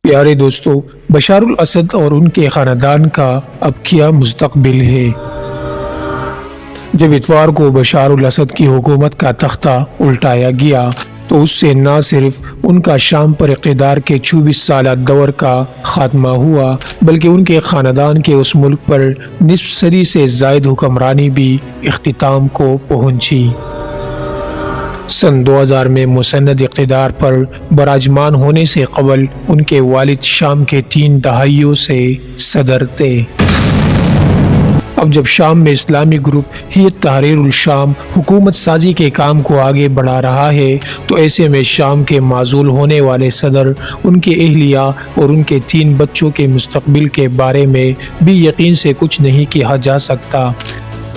پیارے دوستو، بشار الاسد اور ان کے خاندان کا اب کیا مستقبل ہے؟ جب اتوار کو بشار الاسد کی حکومت کا تختہ الٹایا گیا تو اس سے نہ صرف ان کا شام پر اقتدار کے 24 سالہ دور کا خاتمہ ہوا بلکہ ان کے خاندان کے اس ملک پر نصف صدی سے زائد حکمرانی بھی اختتام کو پہنچی۔ سن 2000 میں مسند اقتدار پر براجمان ہونے سے قبل ان کے والد شام کے 3 دہائیوں سے صدر تھے۔ اب جب شام میں اسلامی گروپ ہیئت تحریر الشام حکومت سازی کے کام کو آگے بڑھا رہا ہے تو ایسے میں شام کے معزول ہونے والے صدر، ان کے اہلیہ اور ان کے 3 بچوں کے مستقبل کے بارے میں بھی یقین سے کچھ نہیں کہا جا سکتا۔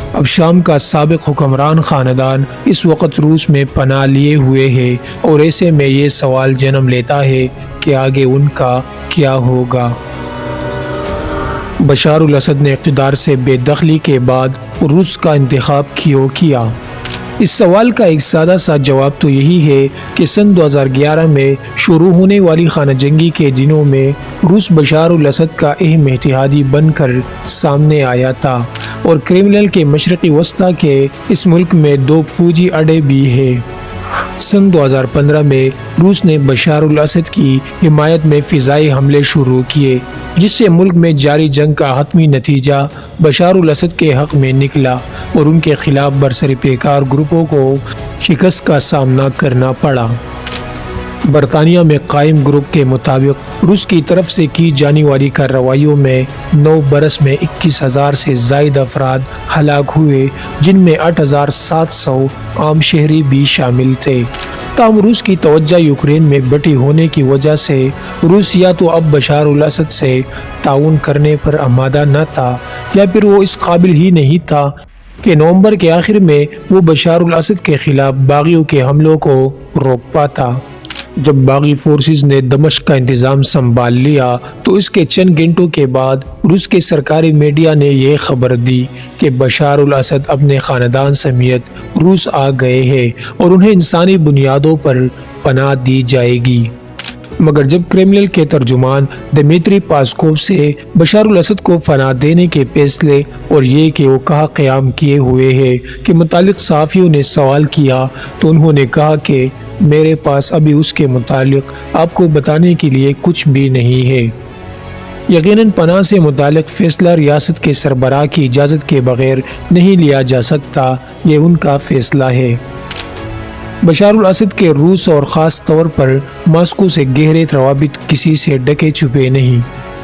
اب شام کا سابق حکمران خاندان اس وقت روس میں پناہ لیے ہوئے ہے اور ایسے میں یہ سوال جنم لیتا ہے کہ آگے ان کا کیا ہوگا۔ بشار الاسد نے اقتدار سے بے دخلی کے بعد روس کا انتخاب کیوں کیا؟ اس سوال کا ایک سادہ سا جواب تو یہی ہے کہ سن 2011 میں شروع ہونے والی خانہ جنگی کے دنوں میں روس بشار الاسد کا اہم اتحادی بن کر سامنے آیا تھا، اور کریملن کے مشرقی وسطی کے اس ملک میں 2 فوجی اڈے بھی ہیں۔ سن 2015 میں روس نے بشار الاسد کی حمایت میں فضائی حملے شروع کیے، جس سے ملک میں جاری جنگ کا حتمی نتیجہ بشار الاسد کے حق میں نکلا اور ان کے خلاف برسر پیکار گروپوں کو شکست کا سامنا کرنا پڑا۔ برطانیہ میں قائم گروپ کے مطابق روس کی طرف سے کی جانے والی کارروائیوں میں 9 برس میں 21,000 سے زائد افراد ہلاک ہوئے، جن میں 8,700 عام شہری بھی شامل تھے۔ تاہم روس کی توجہ یوکرین میں بٹی ہونے کی وجہ سے روس یا تو اب بشار الاسد سے تعاون کرنے پر آمادہ نہ تھا یا پھر وہ اس قابل ہی نہیں تھا کہ نومبر کے آخر میں وہ بشار الاسد کے خلاف باغیوں کے حملوں کو روک پاتا۔ جب باغی فورسز نے دمشق کا انتظام سنبھال لیا تو اس کے چند گھنٹوں کے بعد روس کے سرکاری میڈیا نے یہ خبر دی کہ بشار الاسد اپنے خاندان سمیت روس آ گئے ہیں اور انہیں انسانی بنیادوں پر پناہ دی جائے گی۔ مگر جب کریملن کے ترجمان دمیتری پاسکوو سے بشار الاسد کو پناہ دینے کے فیصلے اور یہ کہ وہ کہاں قیام کیے ہوئے ہیں کے متعلق صحافیوں نے سوال کیا تو انہوں نے کہا کہ میرے پاس ابھی اس کے متعلق آپ کو بتانے کے لیے کچھ بھی نہیں ہے۔ یقیناً پناہ سے متعلق فیصلہ ریاست کے سربراہ کی اجازت کے بغیر نہیں لیا جا سکتا، یہ ان کا فیصلہ ہے۔ بشار الاسد کے روس اور خاص طور پر ماسکو سے گہرے روابط کسی سے ڈھکے چھپے نہیں۔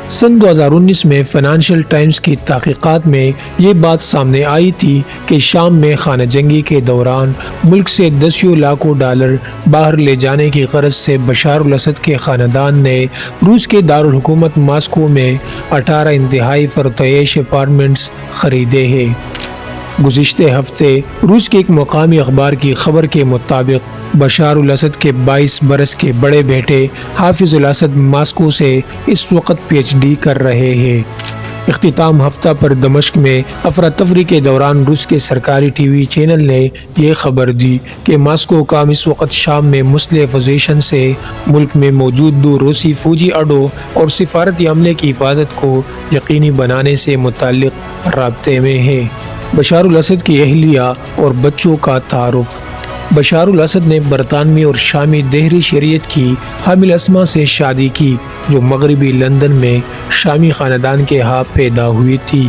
سن 2019 میں فائنانشل ٹائمز کی تحقیقات میں یہ بات سامنے آئی تھی کہ شام میں خانہ جنگی کے دوران ملک سے دسیوں لاکھوں ڈالر باہر لے جانے کی غرض سے بشار الاسد کے خاندان نے روس کے دارالحکومت ماسکو میں 18 انتہائی پرتعیش اپارٹمنٹس خریدے ہیں۔ گزشتہ ہفتے روس کے ایک مقامی اخبار کی خبر کے مطابق بشار الاسد کے 22 برس کے بڑے بیٹے حافظ الاسد ماسکو سے اس وقت پی ایچ ڈی کر رہے ہیں۔ اختتام ہفتہ پر دمشق میں افراتفری کے دوران روس کے سرکاری ٹی وی چینل نے یہ خبر دی کہ ماسکو حکام اس وقت شام میں مسلح پوزیشن سے ملک میں موجود 2 روسی فوجی اڈوں اور سفارتی عملے کی حفاظت کو یقینی بنانے سے متعلق رابطے میں ہے۔ بشار الاسد کی اہلیہ اور بچوں کا تعارف۔ بشار الاسد نے برطانوی اور شامی دہری شریعت کی حامل اسما سے شادی کی، جو مغربی لندن میں شامی خاندان کے ہاں پیدا ہوئی تھی۔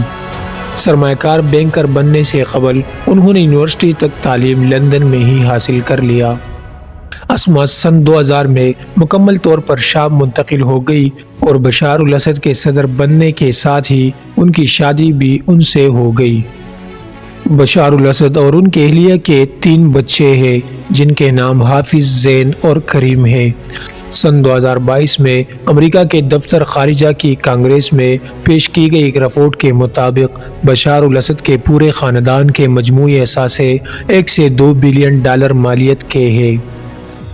سرمایہ کار بینکر بننے سے قبل انہوں نے یونیورسٹی تک تعلیم لندن میں ہی حاصل کر لیا۔ اسما سن 2000 میں مکمل طور پر شام منتقل ہو گئی اور بشار الاسد کے صدر بننے کے ساتھ ہی ان کی شادی بھی ان سے ہو گئی۔ بشار الاسد اور ان کے اہلیہ کے 3 بچے ہیں، جن کے نام حافظ، زین اور کریم ہیں۔ سن 2022 میں امریکہ کے دفتر خارجہ کی کانگریس میں پیش کی گئی ایک رپورٹ کے مطابق بشار الاسد کے پورے خاندان کے مجموعی اثاثے 1 سے 2 بلین ڈالر مالیت کے ہیں۔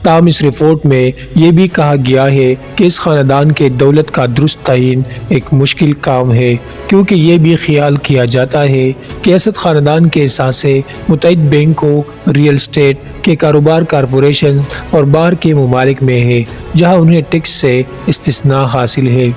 تاہم اس رپورٹ میں یہ بھی کہا گیا ہے کہ اس خاندان کے دولت کا درست تعین ایک مشکل کام ہے، کیونکہ یہ بھی خیال کیا جاتا ہے کہ اسد خاندان کے اثاثے متعدد بینکوں، ریئل اسٹیٹ کے کاروبار، کارپوریشن اور باہر کے ممالک میں ہے جہاں انہیں ٹیکس سے استثناء حاصل ہے۔